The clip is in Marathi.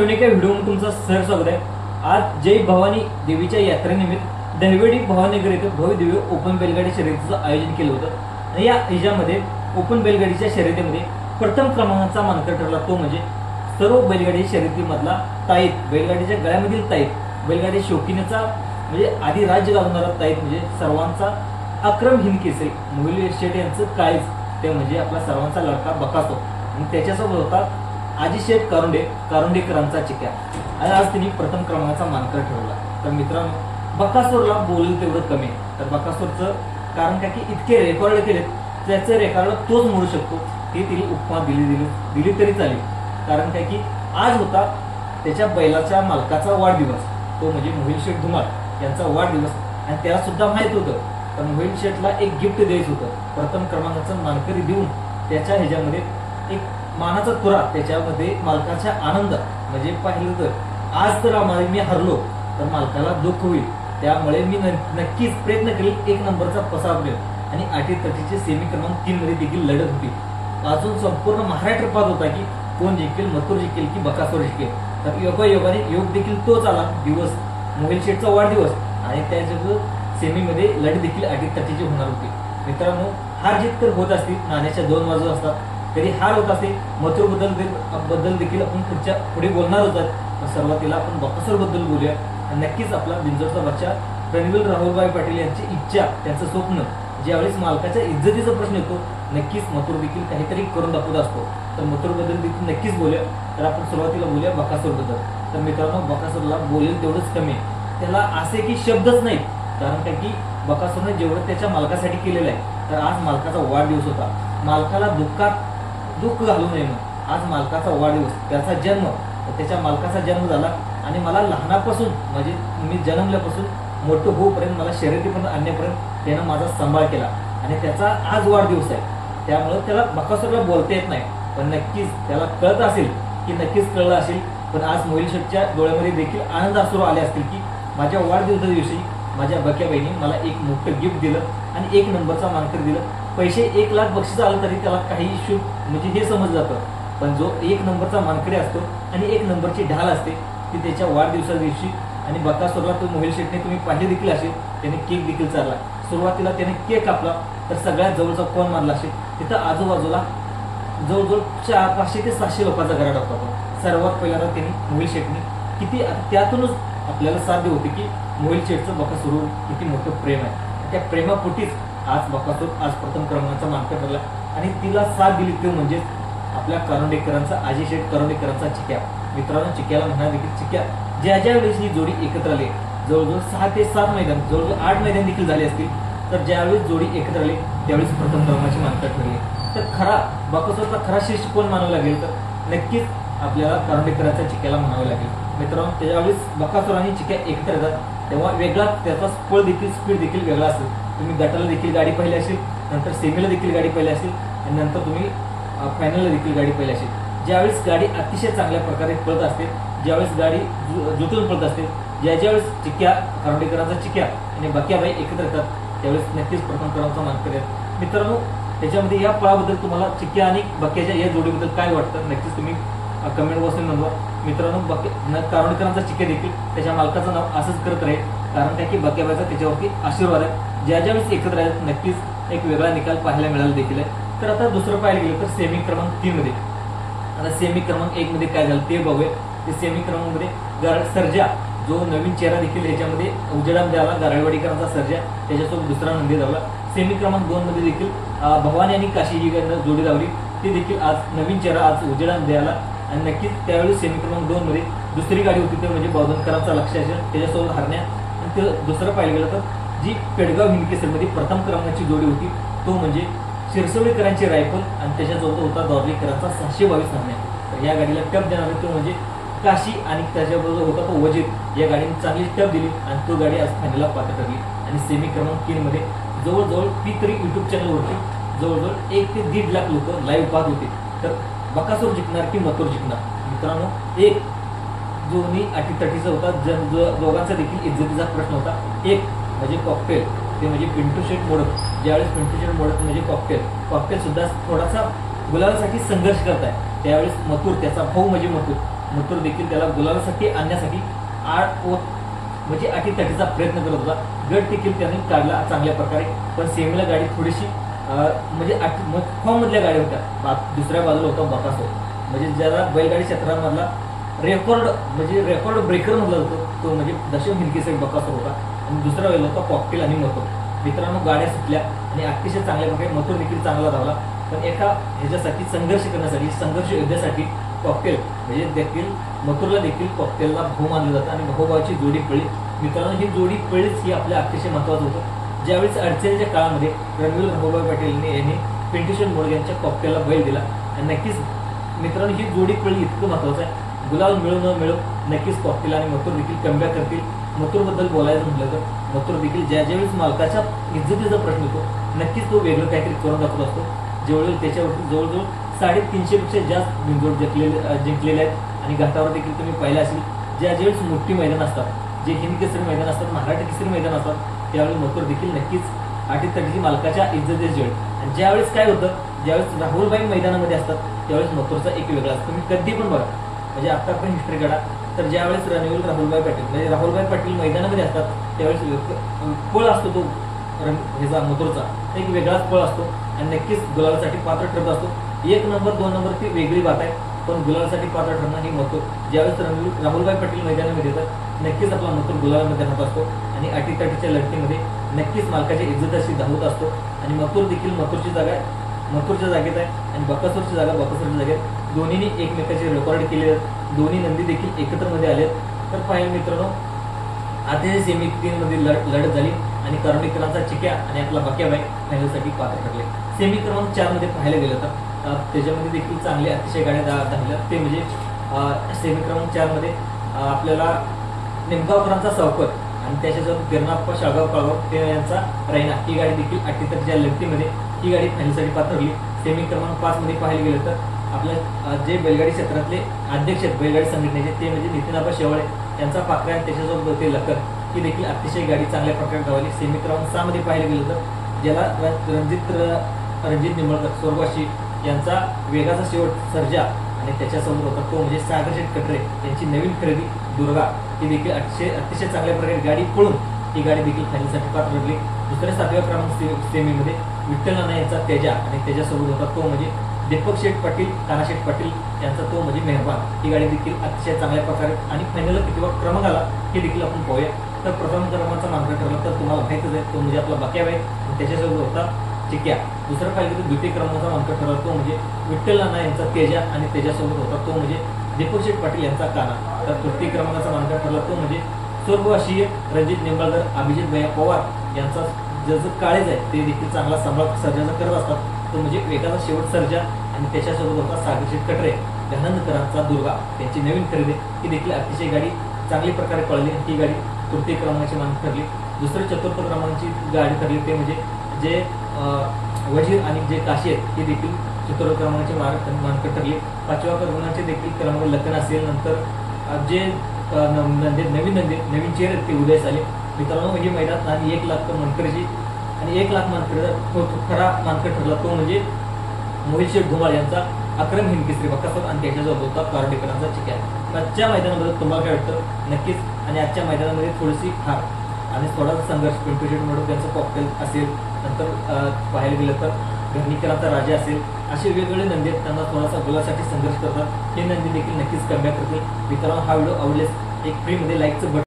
नवीन एका व्हिडिओमध्ये तुमचं सहर्ष स्वागत आहे। आज जय भवानी देवीच्या यात्रेनिमित्त दहिवडी भवानीनगर येथे भव्य दिव्य ओपन बैलगाडी शर्यतीचं आयोजन केलं होतं आणि या ह्याच्यामध्ये ओपन बैलगाडीच्या शर्यतीमध्ये प्रथम क्रमांकाचा मानकर ठरला तो म्हणजे सर्व बैलगाडी शर्यतीमधला ताईत, बैलगाडीच्या गळ्यामधील ताईत, बैलगाडी शौकीनेचा म्हणजे आधी राज्य गाजवणारा ताईत म्हणजे सर्वांचा अक्रम हिंद केसरी मोहिल शेट यांचं काळीज ते म्हणजे आपला सर्वांचा लडका बकासूर आणि त्याच्यासोबत होता आजी शेठ कारुंडेकरांचा चिक्या आणि आज त्यांनी प्रथम क्रमांकाचा मानकर ठरवला। तर मित्रांनो बकासूरला बोलेल तेवढं कमी, तर बकासूरचं कारण काय की इतके रेकॉर्ड केले त्याचं रेकॉर्ड तोच मोडू शकतो हे तिने उपमा दिली तरी चालेल। कारण काय की आज होता त्याच्या बैलाच्या मालकाचा वाढदिवस, तो म्हणजे मोहिल शेठ धुमाळ यांचा वाढदिवस आणि त्याला सुद्धा माहित होतं तर मोहिल शेठला एक गिफ्ट द्यायचं होतं। प्रथम क्रमांकाचं मानकरी देऊन त्याच्या ह्याच्यामध्ये एक मानाचा तुरा, त्याच्यामध्ये मालकाचा आनंद म्हणजे पाहिलं तर आज तर आम्हाला मी हरलो तर मालकाला दुःख होईल, त्यामुळे मी नक्कीच प्रयत्न करेल एक नंबरचा पसार मिळेल आणि अटीतटीचे सेमी क्रमांक 3 मध्ये देखील लढत होती। अजून संपूर्ण महाराष्ट्र पाहत होता की कोण जिंकेल, मथुर जिंकेल की बकासूर जिंकेल। तर योगायोगाने योग देखील तोच आला दिवस, मोहिल शेठचा वाढदिवस आणि त्याच्यासोबत सेमीमध्ये लढत देखील अटीतटीची होणार होती। मित्रांनो हार जीत तर होत असतील, नाण्याच्या दोन बाजू असतात, कधी हार होत असेल। मथुर बद्दल देखील आपण पुढे बोलणार होतात, पण सुरुवातीला आपण बकासूर बद्दल बोलूया। नक्कीच आपला बिंजोडचा बच्चा रणवीर राहुलभाई पाटील यांची इच्छा, त्यांचं स्वप्न ज्यावेळेस मालकाच्या इज्जतीचा प्रश्न येतो नक्कीच मथुर देखील काहीतरी करून दाखवत असतो। तर मथुर बद्दल देखील नक्कीच बोलूया। तर आपण सुरुवातीला बोलूया बकासूर बद्दल। तर मित्रांनो बकासूरला बोलेल तेवढंच कमी, त्याला असे की शब्दच नाही। कारण काय की बकासूरने जेवढं त्याच्या मालकासाठी केलेलं आहे, तर आज मालकाचा वाढदिवस होता, मालकाला दुःख घालू नये म्हणून आज मालकाचा वाढदिवस, त्याचा जन्म, त्याच्या मालकाचा जन्म झाला आणि मला लहानापासून म्हणजे मी जन्मल्यापासून मोठं होऊपर्यंत मला शर्यतीपर्यंत आणण्यापर्यंत त्यानं माझा सांभाळ केला आणि त्याचा आज वाढदिवस आहे। त्यामुळे त्याला बकासूरला बोलता येत नाही, पण नक्कीच त्याला कळत असेल की नक्कीच कळलं असेल। पण आज मोहिल शेठच्या डोळ्यामध्ये देखील आनंद अश्रू आले असतील की माझ्या वाढदिवसाच्या दिवशी माझ्या बक्या बहिणी मला एक मोठं गिफ्ट दिलं आणि एक नंबरचा मानकर दिलं। पैसे 1 लाख बक्षीस आलं तरी त्याला काही इश्यू म्हणजे हे समजलं जातं, पण जो एक नंबरचा मानकरी असतो आणि एक नंबरची ढाल असते ती त्याच्या वाढदिवसाच्या दिवशी। आणि बकासूरला तो मोहिल शेठने तुम्ही पाहिले देखील असेल, त्याने केक देखील चालला। सुरुवातीला त्याने केक कापला तर सगळ्यात जवळचा कोण मानला असेल, तिथं आजूबाजूला जवळजवळ 500 ते 700 लोकांचा गराडा होता। सर्वात पहिल्यांदा त्यांनी मोहिल शेठने किती त्यातूनच आपल्याला साध्य होते की मोहिल शेठचं बकासूरवर किती मोठं प्रेम आहे। त्या प्रेमापोटीच आज बकासूर आज प्रथम क्रमांकाचा मानकर ठरला आणि तिला साथ दिली तो म्हणजे आपल्या कारुंडेकरांचा आजी शेठ कारुंडेकरांचा चिक्या। मित्रांनो चिक्याला म्हणा देखील चिक्या ज्या वेळेस ही जोडी एकत्र आली, जवळजवळ 6 ते 7 मैदान, जवळजवळ 8 मैदान देखील झाले असतील, तर ज्यावेळेस जोडी एकत्र आली त्यावेळेस प्रथम क्रमांकाचे मानकर ठरले। तर खरा बकासूरचा खरा शिष्य कोण मानावं लागेल तर नक्कीच आपल्याला कारुंडेकरांचा चिक्याला म्हणावं लागेल। मित्रांनो त्यावेळेस बकासूर आणि चिक्या एकत्र येतात तेव्हा वेगळा त्याचा पळ देखील स्पीड देखील वेगळा असेल। तुम्ही गटाला देखील गाडी पाहिली असेल, नंतर सेमीला देखील गाडी पाहिली असेल आणि नंतर तुम्ही फायनलला देखील गाडी पाहिली असेल। ज्यावेळेस गाडी अतिशय चांगल्या प्रकारे पळत असते, ज्यावेळेस गाडी जुटून पळत असते, ज्यावेळेस चिक्या कारुंडेकरांचा चिक्या आणि बक्याबाई एकत्र येतात त्यावेळेस नक्कीच प्रथम क्रमांकाचा मानकर आहे। मित्रांनो त्याच्यामध्ये या पळाबद्दल तुम्हाला चिक्या आणि बक्याच्या या जोडीबद्दल काय वाटतं नक्कीच तुम्ही कमेंट बॉक्समध्ये नोंदवा। मित्रांनो कारुंडेकरांचा चिक्या देखील त्याच्या मालकाचं नाव असंच करत राहील, कारण काय की बक्याबाईचा त्याच्यावरती आशीर्वाद आहे। ज्यावेळेस एकत्र आहेत नक्कीच एक वेगळा निकाल पाहायला मिळाला देखील आहे। तर आता दुसरं पाहायला गेलं तर सेमी क्रमांक 3 मध्ये, आता सेमी क्रमांक 1 मध्ये काय झालं ते बघूया। ते सेमी क्रमांक मध्ये सर्जा जो नवीन चेहरा देखील ह्याच्यामध्ये उजेडात द्याला, गारळवाडीकरांचा सर्जा त्याच्यासोबत दुसरा नंदी धावला। सेमी क्रमांक 2 मध्ये देखील भवानी आणि काशी ही जोडी धावली, ती देखील आज नवीन चेहरा आज उजेडात द्याला आणि नक्कीच त्यावेळी सेमी क्रमांक 2 मध्ये दुसरी गाडी होती ते म्हणजे बावधनकरांचा लक्ष असेल त्याच्यासोबत हरण्या। आणि ते दुसरं पाहिलं गेलं तर जी पेडगाव हिंदकेसरमध्ये प्रथम क्रमांकाची जोडी होती तो म्हणजे शिरसवडीकरांची रायफल आणि त्याच्यासोबत होता दौर्लीकरांचा 622 हरण्या। तर या गाडीला टप देणार तो म्हणजे काशी आणि त्याच्याबरोबर होता तो वजीर। या गाडीने चांगली टप दिली आणि तो गाडी आज फायनलला पात्र ठरली आणि सेमी क्रमांक 3 मध्ये जवळजवळ P3 युट्यूब चॅनलवरती जवळजवळ 1 ते 1.5 लाख लोक लाईव्ह पाहत होते। तर बकासूर जिंकणार की मथुर जिंकणार? मित्रांनो एक दोन्ही अटीतटीचा होता, दोघांचा देखील इज्जतीचा प्रश्न होता। एक म्हणजे कॉकटेल, ते म्हणजे पिंटू शेठ मोडक। ज्यावेळेस पिंटू शेठ मोडक म्हणजे कॉकटेल सुद्धा थोडासा गुलाबासाठी संघर्ष करत आहे, त्यावेळेस मथुर त्याचा भाऊ म्हणजे मथुर देखील त्याला गुलालासाठी आणण्यासाठी म्हणजे अटीतटीचा प्रयत्न करत होता. गट देखील त्याने काढला चांगल्या प्रकारे, पण सेमीला गाडी थोडीशी म्हणजे फॉर्म मधल्या गाड्या होत्या. दुसऱ्या बाजूला होता बकासूर, म्हणजे ज्याला बैलगाडी क्षेत्रामधला रेकॉर्ड ब्रेकर म्हटलं जातो तो म्हणजे दशम हिंदकेसरी बकासूर होता. आणि दुसरा बैल होता कॉकटेल आणि मथुर. मित्रांनो, गाड्या सुटल्या आणि अतिशय चांगल्या प्रकारे मथुर देखील चांगला धावला, पण एका ह्याच्यासाठी संघर्ष करण्यासाठी, संघर्ष युद्धासाठी कॉकटेल म्हणजे देखील मथुरला देखील कॉकटेलला भाऊ मानलं जातं आणि भाऊभावाची जोडी पळी. मित्रांनो, ही जोडी पळीच ही आपल्या अतिशय महत्वाचं होतं. ज्यावेळेस अडचणीच्या काळामध्ये रणवीर राहुलभाई पाटील यांनी पिंटूशन मोड यांच्या कॉकटेलला बैल दिला. आणि नक्कीच मित्रांनो, ही जोडी पळी इतकं महत्वाचं आहे. गुलाल मिळू न मिळू नक्कीच कॉकटेल आणि मथुर देखील कमबॅक करतील. मथुरबद्दल बोलायचं म्हटलं तर मथुर देखील ज्यावेळेस मालकाच्या इज्जतीचा प्रश्न होतो नक्कीच तो वेगळं काहीतरी करून दाखवत असतो. ज्यावेळेस त्याच्यावरती जवळजवळ 350 पेक्षा जास्त बिनजोड जिंकलेले आहेत. आणि घाटावर देखील तुम्ही पाहिलं असेल, ज्यावेळेस मोठी मैदान असतात, जे हिंद केसरी मैदान असतात, महाराष्ट्र केसरी मैदान असतात, त्यावेळेस मथुर देखील नक्कीच अटीतटीची मालकाच्या इज्जतीची वेळ. आणि ज्यावेळेस काय होतं, ज्यावेळेस राहुलभाई मैदानामध्ये असतात त्यावेळेस मथुरचा एक वेगळा असतो. तुम्ही कधी पण बघा, म्हणजे आता आपण हिस्ट्री काढा तर ज्यावेळेस रणवीर राहुलभाई पाटील म्हणजे राहुलभाई पाटील मैदानामध्ये असतात त्यावेळेस पळ असतो तो ह्याचा मथुरचा एक वेगळाच पळ असतो आणि नक्कीच गुलालासाठी पात्र ठरत असतो. 1 नंबर 2 नंबर ती वेगळी बात आहे, पण गुलालासाठी पात्र ठरणं ही मथुर ज्यावेळेस राहुलभाई पाटील मैदानामध्ये येतात नक्कीच आपला मथुर गुलालामध्ये राहत असतो आणि अटीतटीच्या लढतीमध्ये नक्कीच मालकाच्या इज्जताशी धावत असतो. आणि मथुर देखील मथुरच्या जागेत आहे आणि बकासूरची जागा बकासूरच्या जागेत. दोन्हींनी एकमेकाचे रेकॉर्ड केले आहेत. दोन्ही नंदी देखील एकत्र मध्ये आलेत. तर पाहिलं मित्रांनो, आता सेमी 3 मध्ये लढत झाली आणि कर्णिकरांचा चिक्या आणि आपला बक्याबाई फायनलसाठी पात्र ठरले. सेमी क्रमांक 4 मध्ये पाहायला गेलं तर त्याच्यामध्ये देखील चांगले अतिशय गाड्या धावल्या. ते म्हणजे सेमी क्रमांक 4 मध्ये आपल्याला निमगावकरांचा सावकर आणि त्याच्यासोबत गिरणाप्पा शाळगाव काळगाव यांचा रैना ही गाडी देखील अटीतटीच्या लढतीमध्ये ही गाडी फायनलसाठी पात्र ठरली. सेमी क्रमांक 5 मध्ये पाहायला गेलं तर आपल्या जे बैलगाडी क्षेत्रातले अध्यक्ष आहेत बैलगाडी संघटनेचे ते म्हणजे नितीनआबा शेवाळे यांचा पाखरा आणि त्याच्यासोबत ते लखर ही देखील अतिशय गाडी चांगल्या प्रकारे धावली. सेमी क्रमांक 6 मध्ये पाहायला गेलं तर ज्याला रणजित निंबळकर स्वर्गवासी यांचा वेगाचा शेवट सर्जा आणि त्याच्यासोबत होता तो म्हणजे सागरशेठ कटरे यांची नवीन खरेदी दुर्गा ही देखील अतिशय चांगल्या प्रकारे गाडी पळून ही गाडी देखील फायनलसाठी पात्र ठरली. दुसऱ्या 7व्या क्रमांक सेमीमध्ये विठ्ठल नाना यांचा तेजा आणि त्याच्यासोबत होता तो म्हणजे दीपक शेठ पाटील, कानाशेठ पाटील यांचा तो म्हणजे मेहरबान ही गाडी देखील अतिशय चांगल्या प्रकारे आणि फायनल किती क्रमांक आला हे देखील आपण पाहूया. तर प्रथम क्रमांकाचा मानकरी ठरला तर तुम्हाला माहितच आहे तो म्हणजे आपला बक्याबाई आणि त्याच्यासोबत होता चिक्या. दुसरा पाहिजे तर द्वितीय क्रमांकाचा मानकरी ठरला तो म्हणजे विठ्ठल नाना यांचा तेजा आणि त्याच्यासोबत होता तो म्हणजे दीपक शेठ पाटील यांचा काना. तर तृतीय क्रमांकाचा मानकरी ठरला तो म्हणजे स्वर्गवासी रणजित निंबाळकर, अभिजित भैया पवार यांचा ज्याचं काळेज आहे ते देखील चांगला सांभाळ सर्जाचा करत असतात. तो म्हणजे वेगाचा शेवट सर्जा आणि त्याच्यासोबत होता सागरशेठ कटरे धनंदकरांचा दुर्गा त्यांची नवीन खरेदी ही देखील अतिशय गाडी चांगली प्रकारे पळली. ही गाडी तृतीय क्रमांकाची मानकरी ठरली. दुसरे 4th क्रमांकाची गाडी ठरली ते म्हणजे जे वजीर आणि जे काशी आहेत हे देखील 4th क्रमांकाची मानकरी ठरली. 5व्या क्रमांकाचे देखील क्रमांक लखन असेल. नंतर जे नवीन चेहरे ते उदयास आले. मित्रांनो, हे मैदान आणि 1 लाख मानकरीची आणि 1 लाख मानकरीचा खरा मानकरी ठरला तो म्हणजे मोहित शेठ धुमाळ यांचा अक्रम हिंदकेसरी बकासूर आणि त्याच्याजवळ होता कर्णिकरांचा चिक्या. आजच्या मैदानामध्ये तुम्हाला काय वाटतं नक्कीच. आणि आजच्या मैदानामध्ये थोडीशी हार आणि थोडासा संघर्ष पिंटू शेठ म्हणून त्यांचं कॉकटेल असेल. नंतर पाहायला गेलं तर घरणीकरांचा राजा असेल. असे वेगवेगळे नंदी आहेत, त्यांना थोडासा गुलासाठी संघर्ष करतात. हे नंदी देखील नक्कीच कमबॅक करतील. मित्रांनो, हा व्हिडिओ आवडल्यास एक फ्रीमध्ये लाईकचं बटन